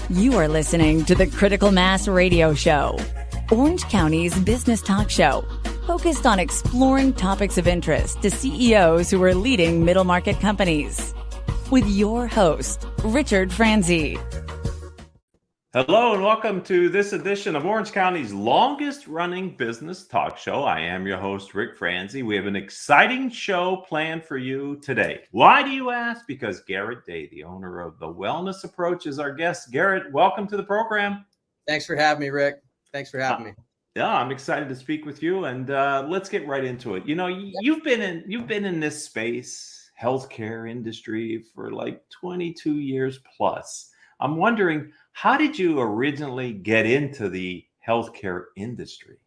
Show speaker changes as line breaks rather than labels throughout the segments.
You are listening to the Critical Mass Radio Show, Orange County's business talk show, focused on exploring topics of interest to CEOs who are leading middle market companies. With your host, Richard Franzi.
Hello and welcome to this edition of Orange County's longest running business talk show. I am your host, Rick Franzi. We have an exciting show planned for you today. Why do you ask? Because Garrett Day, the owner of The Wellness Approach, is our guest. Garrett, welcome to the program.
Thanks for having me, Rick. Thanks for having me.
Yeah, I'm excited to speak with you, and let's get right into it. You know, you've been in this space, healthcare industry, for like 22 years plus. I'm wondering, how did you originally get into the healthcare industry?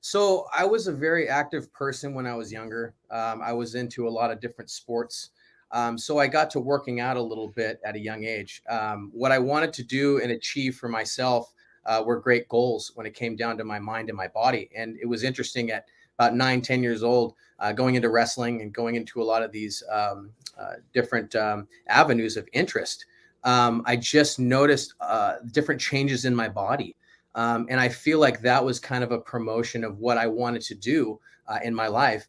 So I was a very active person when I was younger. I was into a lot of different sports. So I got to working out a little bit at a young age. What I wanted to do and achieve for myself were great goals when it came down to my mind and my body. And it was interesting at about 9-10 years old, going into wrestling and going into a lot of these different avenues of interest. I just noticed different changes in my body. And I feel like that was kind of a promotion of what I wanted to do in my life,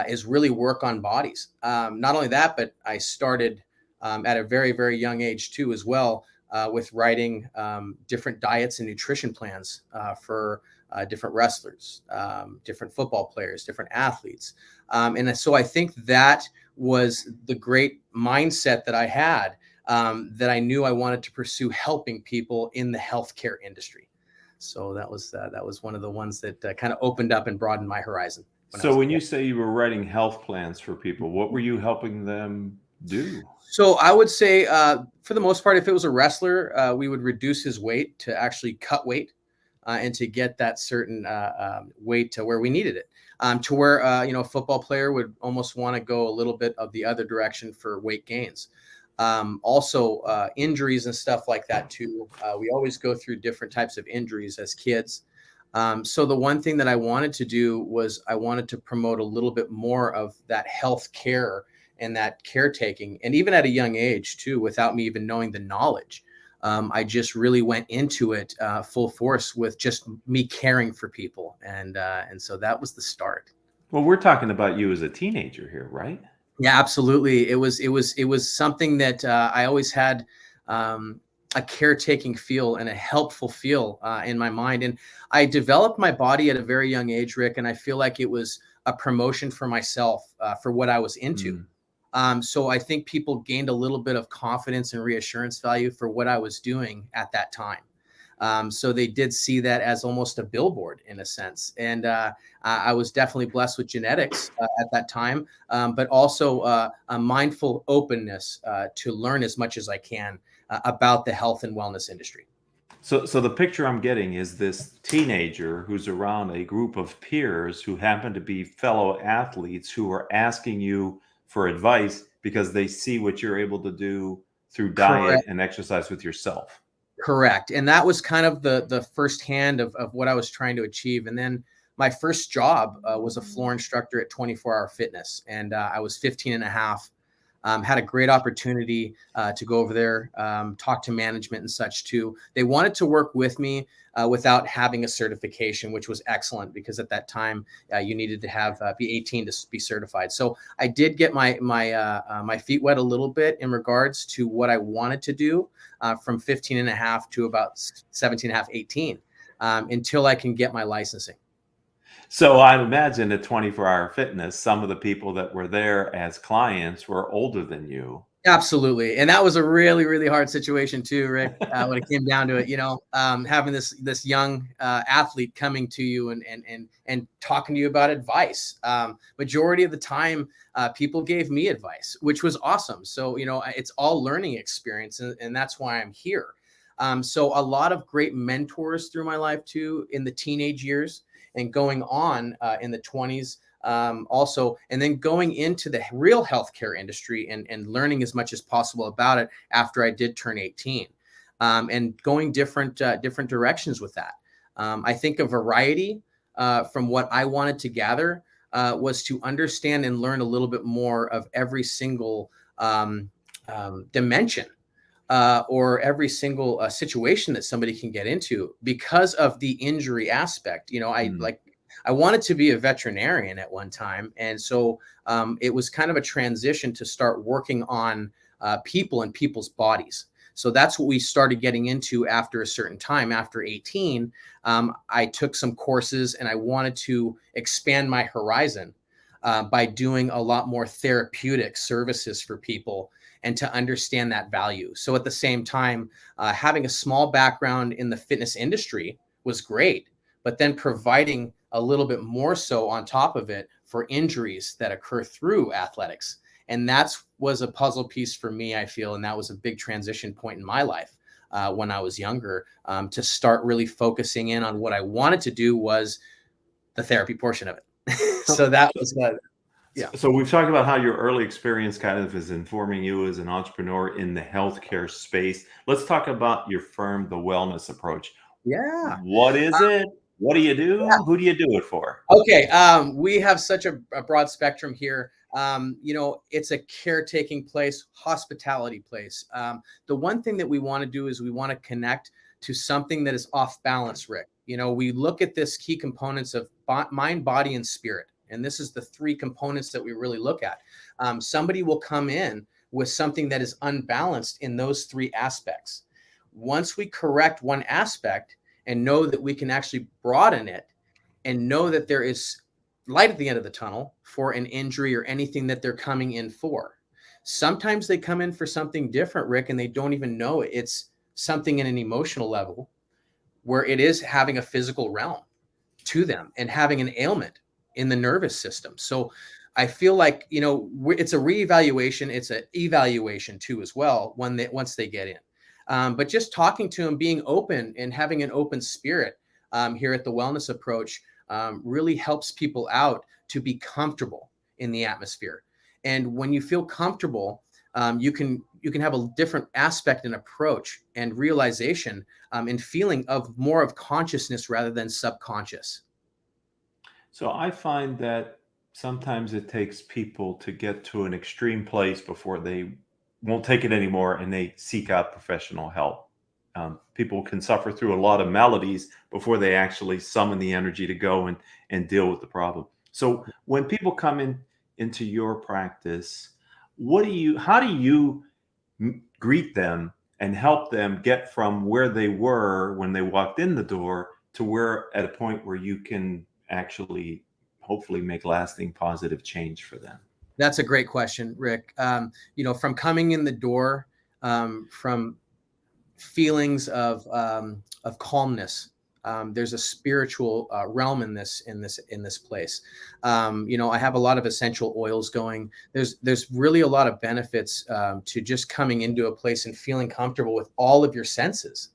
is really work on bodies. Not only that, but I started at a very, very young age too, as well, with writing different diets and nutrition plans for different wrestlers, different football players, different athletes. And so I think that was the great mindset that I had, that I knew I wanted to pursue helping people in the healthcare industry. So that was one of the ones that kind of opened up and broadened my horizon.
So when you say you were writing health plans for people, what were you helping them do?
So I would say, for the most part, if it was a wrestler, we would reduce his weight to actually cut weight and to get that certain weight to where we needed it. To where, a football player would almost want to go a little bit of the other direction for weight gains. Also injuries and stuff like that too. We always go through different types of injuries as kids. So the one thing that I wanted to do was I wanted to promote a little bit more of that health care and that caretaking. And even at a young age too, without me even knowing the knowledge, I just really went into it full force with just me caring for people. And so that was the start.
Well, we're talking about you as a teenager here, right?
Yeah, absolutely. It was something that I always had a caretaking feel and a helpful feel in my mind. And I developed my body at a very young age, Rick, and I feel like it was a promotion for myself for what I was into. So I think people gained a little bit of confidence and reassurance value for what I was doing at that time. So they did see that as almost a billboard in a sense. And I was definitely blessed with genetics at that time, but also a mindful openness to learn as much as I can about the health and wellness industry.
So the picture I'm getting is this teenager who's around a group of peers who happen to be fellow athletes who are asking you for advice because they see what you're able to do through diet
Correct.
And exercise with yourself.
Correct. And that was kind of the first hand of what I was trying to achieve. And then my first job was a floor instructor at 24 Hour Fitness. And I was 15 and a half. Had a great opportunity to go over there, talk to management and such too. They wanted to work with me without having a certification, which was excellent because at that time you needed to be 18 to be certified. So I did get my feet wet a little bit in regards to what I wanted to do from 15 and a half to about 17 and a half, 18 until I can get my licensing.
So I imagine at 24 Hour Fitness, some of the people that were there as clients were older than you.
Absolutely. And that was a really, really hard situation too, Rick, when it came down to it, having this young athlete coming to you and talking to you about advice. Majority of the time, people gave me advice, which was awesome. So, it's all learning experience, and that's why I'm here. So a lot of great mentors through my life too, in the teenage years and going on in the 20s. Also, and then going into the real healthcare industry and learning as much as possible about it after I did turn 18, and going different directions with that. I think a variety from what I wanted to gather was to understand and learn a little bit more of every single dimension or every single situation that somebody can get into because of the injury aspect. I wanted to be a veterinarian at one time. And so it was kind of a transition to start working on people and people's bodies. So that's what we started getting into after a certain time. After 18, I took some courses and I wanted to expand my horizon by doing a lot more therapeutic services for people and to understand that value. So at the same time, having a small background in the fitness industry was great, but then providing a little bit more so on top of it for injuries that occur through athletics. And that was a puzzle piece for me, I feel. And that was a big transition point in my life when I was younger, to start really focusing in on what I wanted to do was the therapy portion of it. So that was yeah.
So we've talked about how your early experience kind of is informing you as an entrepreneur in the healthcare space. Let's talk about your firm, The Wellness Approach.
Yeah.
What is it? What do you do?
Yeah.
Who do you do it for?
Okay. We have such a broad spectrum here. It's a caretaking place, hospitality place. The one thing that we want to do is we want to connect to something that is off balance, Rick. We look at this key components of mind, body, and spirit. And this is the three components that we really look at. Somebody will come in with something that is unbalanced in those three aspects. Once we correct one aspect and know that we can actually broaden it and know that there is light at the end of the tunnel for an injury or anything that they're coming in for. Sometimes they come in for something different, Rick, and they don't even know it. It's something in an emotional level where it is having a physical realm to them and having an ailment in the nervous system. So I feel like, it's a reevaluation. It's an evaluation too, as well, once they get in. But just talking to them, being open and having an open spirit here at the Wellness Approach really helps people out to be comfortable in the atmosphere. And when you feel comfortable, you can have a different aspect and approach and realization and feeling of more of consciousness rather than subconscious.
So I find that sometimes it takes people to get to an extreme place before they won't take it anymore and they seek out professional help. People can suffer through a lot of maladies before they actually summon the energy to go and deal with the problem. So when people come into your practice, how do you greet them and help them get from where they were when they walked in the door to where at a point where you can actually hopefully make lasting positive change for them?
That's a great question, Rick. From coming in the door, from feelings of calmness, there's a spiritual realm in this place. I have a lot of essential oils going. There's really a lot of benefits to just coming into a place and feeling comfortable with all of your senses.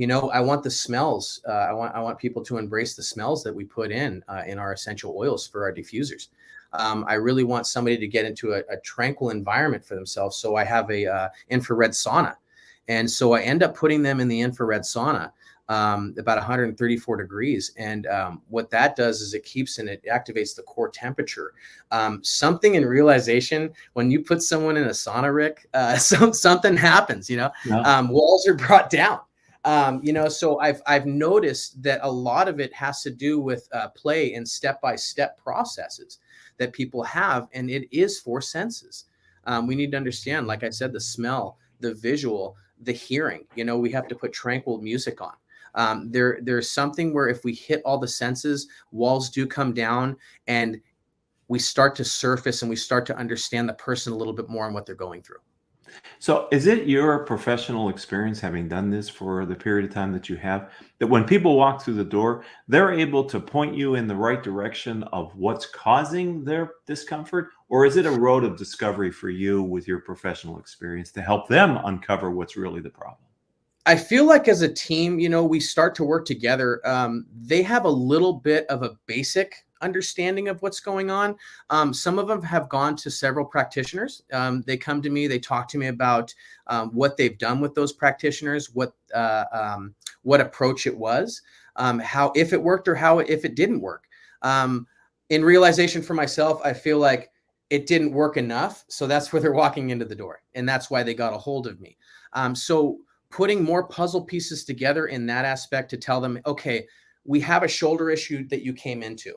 I want the smells. I want people to embrace the smells that we put in our essential oils for our diffusers. I really want somebody to get into a tranquil environment for themselves. So I have a infrared sauna. And so I end up putting them in the infrared sauna, about 134 degrees. And what that does is it activates the core temperature. Something in realization, when you put someone in a sauna, Rick, something happens,
Yeah.
Walls are brought down. So I've noticed that a lot of it has to do with play and step-by-step processes that people have, and it is for senses. We need to understand, like I said, the smell, the visual, the hearing. We have to put tranquil music on. There's something where if we hit all the senses, walls do come down, and we start to surface and we start to understand the person a little bit more and what they're going through.
So is it your professional experience, having done this for the period of time that you have, that when people walk through the door, they're able to point you in the right direction of what's causing their discomfort? Or is it a road of discovery for you with your professional experience to help them uncover what's really the problem?
I feel like as a team, we start to work together. They have a little bit of a basic understanding of what's going on. Some of them have gone to several practitioners. They come to me, they talk to me about what they've done with those practitioners, what approach it was, how, if it worked or if it didn't work. In realization for myself, I feel like it didn't work enough. So that's where they're walking into the door. And that's why they got a hold of me. So putting more puzzle pieces together in that aspect to tell them, okay, we have a shoulder issue that you came into,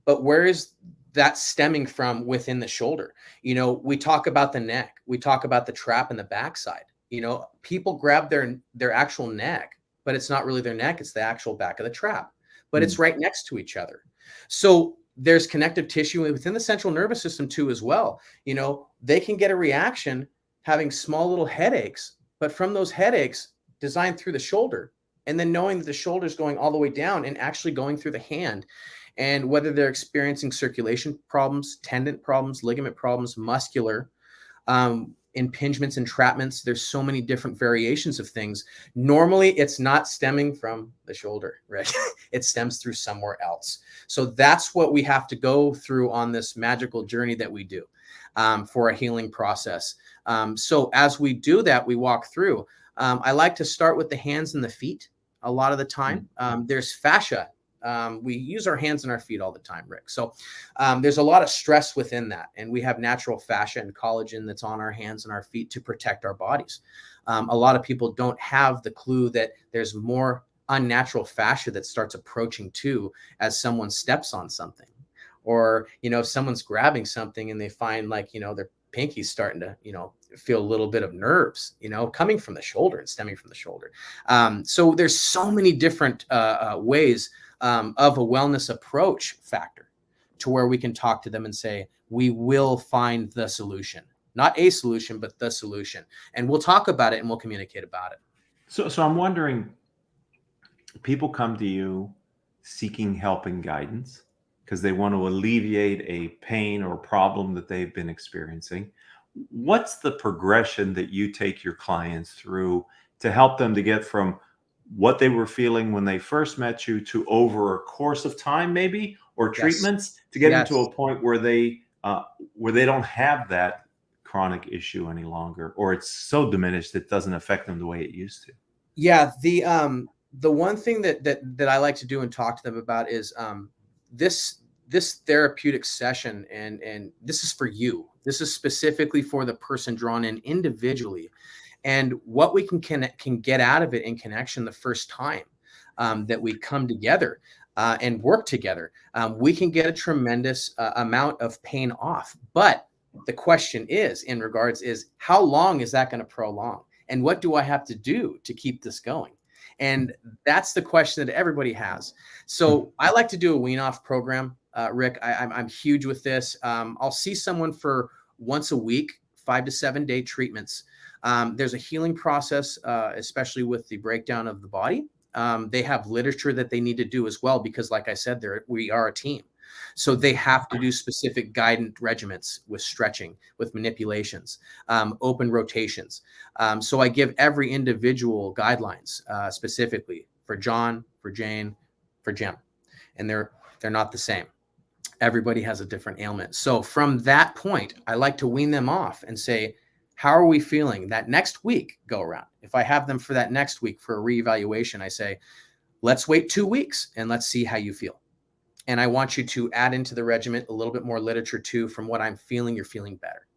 but where is that stemming from within the shoulder? We talk about the neck, we talk about the trap and the backside. People grab their actual neck, but it's not really their neck. It's the actual back of the trap, but it's right next to each other. So there's connective tissue within the central nervous system too, as well. They can get a reaction having small little headaches, but from those headaches designed through the shoulder, and then knowing that the shoulder is going all the way down and actually going through the hand. And whether they're experiencing circulation problems, tendon problems, ligament problems, muscular, impingements, entrapments, there's so many different variations of things. Normally, it's not stemming from the shoulder, right? It stems through somewhere else. So that's what we have to go through on this magical journey that we do for a healing process. So as we do that, we walk through. I like to start with the hands and the feet a lot of the time. There's fascia. We use our hands and our feet all the time, Rick. So there's a lot of stress within that. And we have natural fascia and collagen that's on our hands and our feet to protect our bodies. A lot of people don't have the clue that there's more unnatural fascia that starts approaching too as someone steps on something. Or, if someone's grabbing something and they find their pinky's starting to, feel a little bit of nerves, coming from the shoulder and stemming from the shoulder. So there's so many different ways of a wellness approach factor to where we can talk to them and say, we will find the solution, not a solution, but the solution. And we'll talk about it and we'll communicate about it.
So I'm wondering, people come to you seeking help and guidance because they want to alleviate a pain or problem that they've been experiencing. What's the progression that you take your clients through to help them to get from what they were feeling when they first met you to over a course of time, maybe, or treatments to get them to a point where they don't have that chronic issue any longer, or it's so diminished it doesn't affect them the way it used to?
Yeah, the one thing that I like to do and talk to them about is this therapeutic session, and this is for you. This is specifically for the person drawn in individually, and what we can get out of it in connection the first time that we come together and work together. We can get a tremendous amount of pain off. But the question is, how long is that going to prolong? And what do I have to do to keep this going? And that's the question that everybody has. So I like to do a wean-off program, Rick. I'm huge with this. I'll see someone for once a week, 5 to 7 day treatments. There's a healing process, especially with the breakdown of the body. They have literature that they need to do as well, because like I said, we are a team. So they have to do specific guidance regimens with stretching, with manipulations, open rotations. So I give every individual guidelines specifically for John, for Jane, for Jim, and they're not the same. Everybody has a different ailment. So from that point, I like to wean them off and say, how are we feeling that next week go around? If I have them for that next week for a reevaluation, I say, let's wait 2 weeks and let's see how you feel. And I want you to add into the regimen a little bit more literature too. From what I'm feeling, you're feeling better.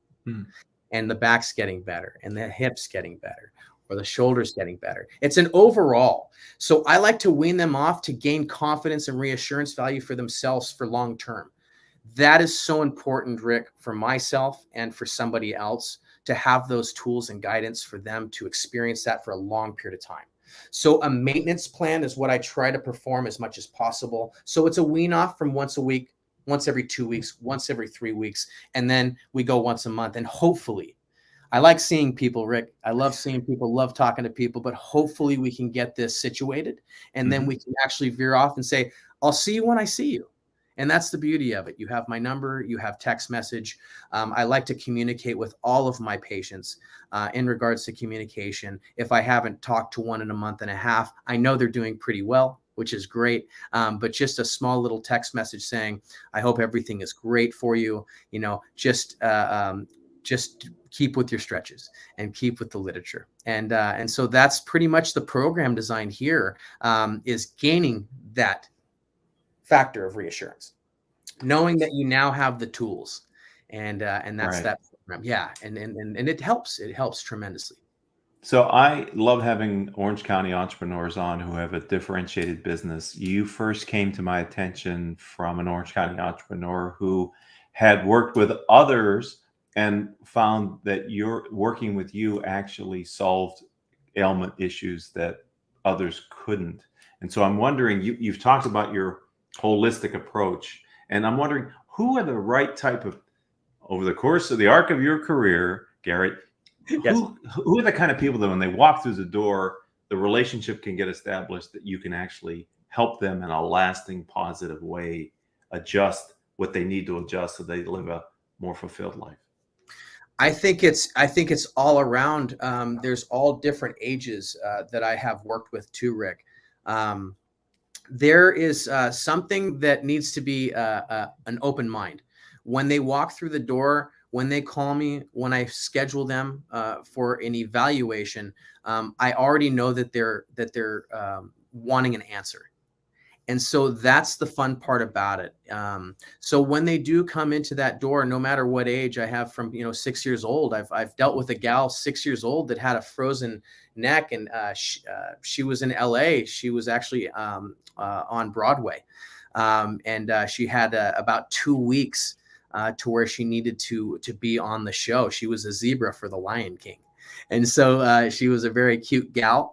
And the back's getting better, and the hips getting better, or the shoulders getting better. It's an overall. So I like to wean them off to gain confidence and reassurance value for themselves for long term. That is so important, Rick, for myself and for somebody else, to have those tools and guidance for them to experience that for a long period of time. So a maintenance plan is what I try to perform as much as possible. So it's a wean off from once a week, once every 2 weeks, once every 3 weeks, and then we go once a month. And hopefully, I like seeing people, Rick. I love seeing people, love talking to people, but hopefully we can get this situated, and then we can actually veer off and say, I'll see you when I see you. And that's the beauty of it. You have my number, you have text message. I like to communicate with all of my patients in regards to communication. If I haven't talked to one in a month and a half, I know they're doing pretty well, which is great. But just a small little text message saying, I hope everything is great for you. Just keep with your stretches and keep with the literature. And so that's pretty much the program design here, is gaining that factor of reassurance, knowing that you now have the tools and that's
Right.
that program. Yeah, and it helps. It helps tremendously.
So I love having Orange County entrepreneurs on who have a differentiated business. You first came to my attention from an Orange County entrepreneur who had worked with others and found that your working with you actually solved ailment issues that others couldn't. And so I'm wondering, you've talked about your holistic approach, and I'm wondering who are the right type of, over the course of the arc of your career, Garrett,
Yes.
who are the kind of people that when they walk through the door, the relationship can get established that you can actually help them in a lasting positive way adjust what they need to adjust so they live a more fulfilled life?
I think it's all around. There's all different ages that I have worked with too, Rick. Um, there is something that needs to be an open mind when they walk through the door. When they call me, when I schedule them for an evaluation, I already know that they're wanting an answer. And so that's the fun part about it. So when they do come into that door, no matter what age, I have from 6 years old. I've dealt with a gal 6 years old that had a frozen neck, and she was in L.A. She was actually on Broadway, and she had about 2 weeks to where she needed to be on the show. She was a zebra for the Lion King. And so she was a very cute gal.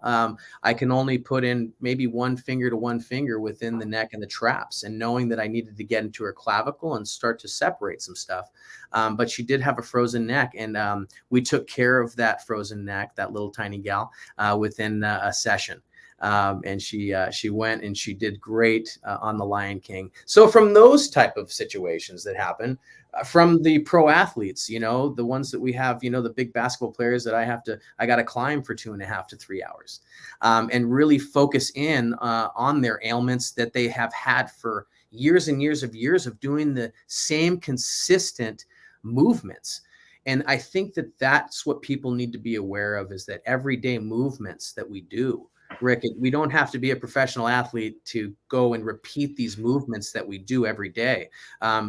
I can only put in maybe one finger to one finger within the neck and the traps, and knowing that I needed to get into her clavicle and start to separate some stuff. But she did have a frozen neck, and we took care of that frozen neck, that little tiny gal, within a session. And she went and she did great on the Lion King. So from those type of situations that happen, from the pro athletes, the ones that we have, the big basketball players that I got to climb for 2.5 to 3 hours, and really focus in on their ailments that they have had for years and years of doing the same consistent movements. And I think that that's what people need to be aware of, is that everyday movements that we do, Rick, we don't have to be a professional athlete to go and repeat these movements that we do every day.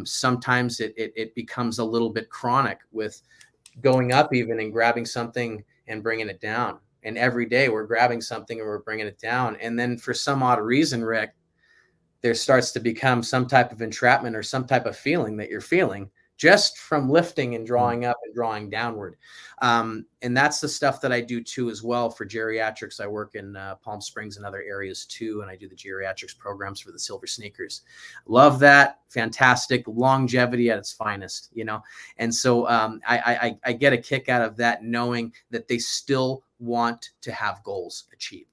Sometimes it becomes a little bit chronic with going up even and grabbing something and bringing it down. And every day we're grabbing something and we're bringing it down. And then for some odd reason, Rick, there starts to become some type of entrapment or some type of feeling that you're feeling just from lifting and drawing up and drawing downward. And that's the stuff that I do too, as well, for geriatrics. I work in Palm Springs and other areas too, and I do the geriatrics programs for the Silver Sneakers. Love that. Fantastic longevity at its finest, And so I get a kick out of that, knowing that they still want to have goals achieved.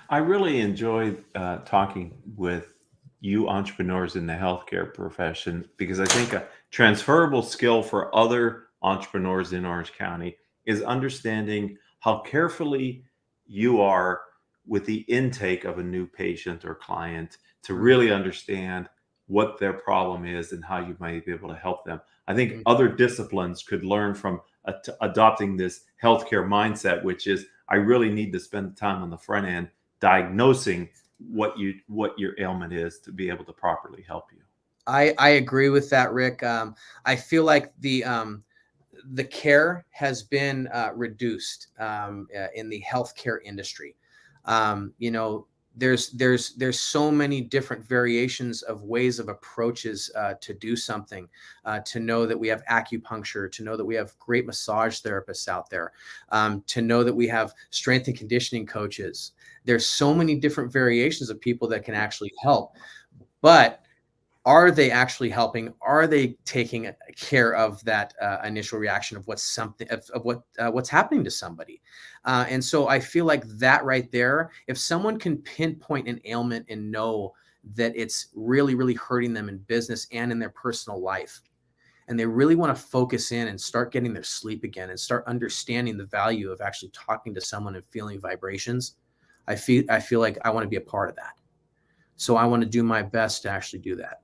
I really enjoyed talking with you entrepreneurs in the healthcare profession, because I think a transferable skill for other entrepreneurs in Orange County is understanding how carefully you are with the intake of a new patient or client to really understand what their problem is and how you might be able to help them. I think other disciplines could learn from adopting this healthcare mindset, which is, I really need to spend the time on the front end diagnosing what your ailment is to be able to properly help you.
I agree with that, Rick. I feel like the care has been reduced in the healthcare industry. There's so many different variations of ways of approaches to do something, to know that we have acupuncture, to know that we have great massage therapists out there, to know that we have strength and conditioning coaches. There's so many different variations of people that can actually help, but are they actually helping? Are they taking care of that initial reaction of what's happening to somebody? And so I feel like that right there, if someone can pinpoint an ailment and know that it's really, really hurting them in business and in their personal life, and they really want to focus in and start getting their sleep again and start understanding the value of actually talking to someone and feeling vibrations, I feel like I want to be a part of that. So I want to do my best to actually do that.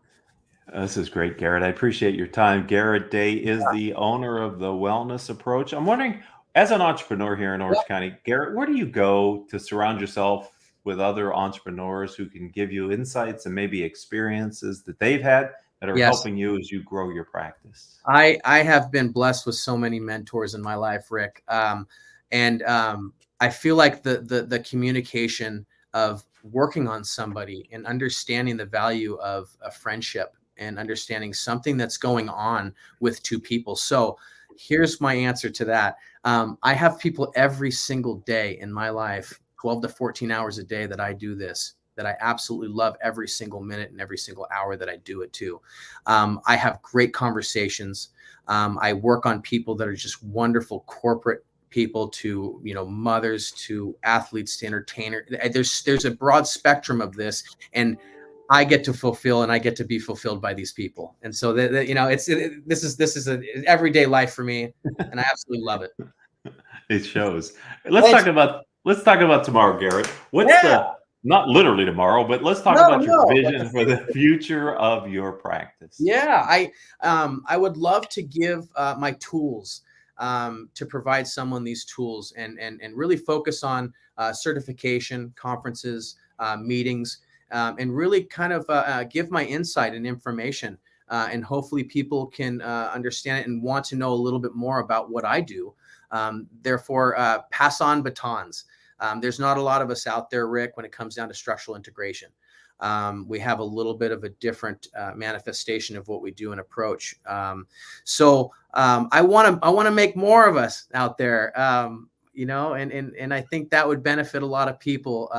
This is great, Garrett. I appreciate your time. Garrett Day is the owner of the Wellness Approach. I'm wondering, as an entrepreneur here in Orange County, Garrett, where do you go to surround yourself with other entrepreneurs who can give you insights and maybe experiences that they've had that are
Yes.
helping you as you grow your practice?
I have been blessed with so many mentors in my life, Rick. I feel like the communication of working on somebody and understanding the value of a friendship and understanding something that's going on with two people. So here's my answer to that. I have people every single day in my life, 12 to 14 hours a day, that I do this, that I absolutely love every single minute and every single hour that I do it too. I have great conversations. I work on people that are just wonderful corporate people, to, you know, mothers, to athletes, to entertainers. There's a broad spectrum of this, and I get to fulfill and I get to be fulfilled by these people. And so you know, this is an everyday life for me, and I absolutely love it.
It shows. Let's talk about tomorrow, Garrett. What's
Yeah.
the not literally tomorrow, but let's talk about your
But
vision for the future of your practice.
yeah, I would love to give my tools, to provide someone these tools, and really focus on certification, conferences, meetings, and really kind of give my insight and information, and hopefully people can understand it and want to know a little bit more about what I do. Therefore, pass on batons. There's not a lot of us out there, Rick, when it comes down to structural integration. We have a little bit of a different manifestation of what we do and approach. So I want to make more of us out there, you know, and I think that would benefit a lot of people,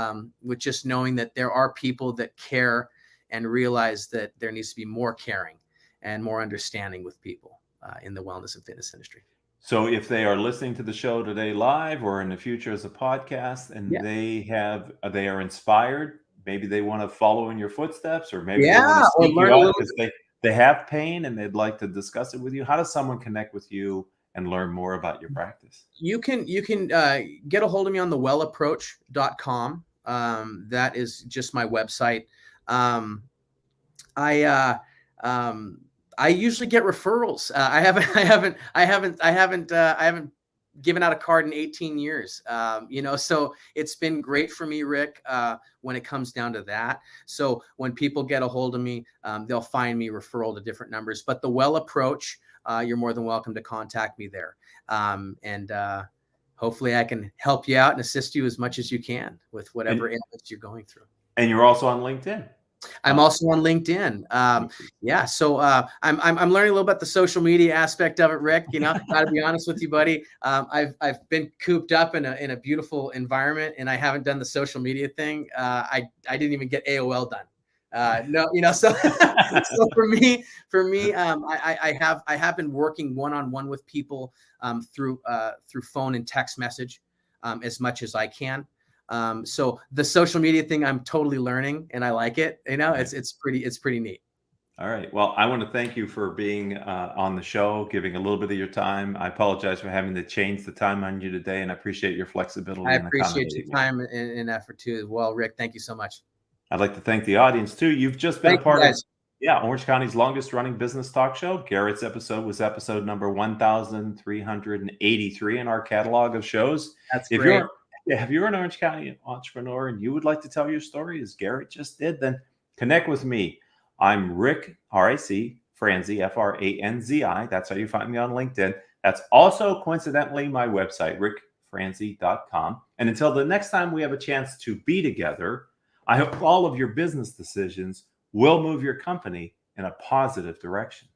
with just knowing that there are people that care and realize that there needs to be more caring and more understanding with people in the wellness and fitness industry.
So if they are listening to the show today live or in the future as a podcast, and
Yeah.
they are inspired, maybe they want to follow in your footsteps, or maybe they want
Yeah,
to
or
seek
learn
you
a
out
little
because they have pain and they'd like to discuss it with you. How does someone connect with you and learn more about your practice?
You can get a hold of me on the wellapproach.com. That is just my website. I usually get referrals. I haven't given out a card in 18 years. You know, so it's been great for me, Rick, when it comes down to that. So when people get a hold of me, they'll find me referral to different numbers. But the Well Approach, you're more than welcome to contact me there. And hopefully I can help you out and assist you as much as you can with whatever ailments you're going through.
And you're also on LinkedIn.
I'm also on LinkedIn. Yeah, so I'm learning a little about the social media aspect of it, Rick. You know, got to be honest with you, buddy. I've been cooped up in a beautiful environment, and I haven't done the social media thing. I didn't even get AOL done. No, you know, so so for me, I have been working one-on-one with people through phone and text message as much as I can. So the social media thing, I'm totally learning, and I like it. You know, it's pretty neat.
All right. Well, I want to thank you for being on the show, giving a little bit of your time. I apologize for having to change the time on you today, and I appreciate your flexibility.
I
and
appreciate your
accommodating me.
time and effort too as well, Rick. Thank you so much.
I'd like to thank the audience too. You've just been
Thank
a part
you,
of
guys.
Orange County's longest running business talk show. Garrett's episode was episode number 1383 in our catalog of shows.
That's
If
great.
you're an Orange County entrepreneur and you would like to tell your story as Garrett just did, then connect with me. I'm Rick, R-I-C, Franzi, F-R-A-N-Z-I. That's how you find me on LinkedIn. That's also coincidentally my website, rickfranzi.com. And until the next time we have a chance to be together, I hope all of your business decisions will move your company in a positive direction.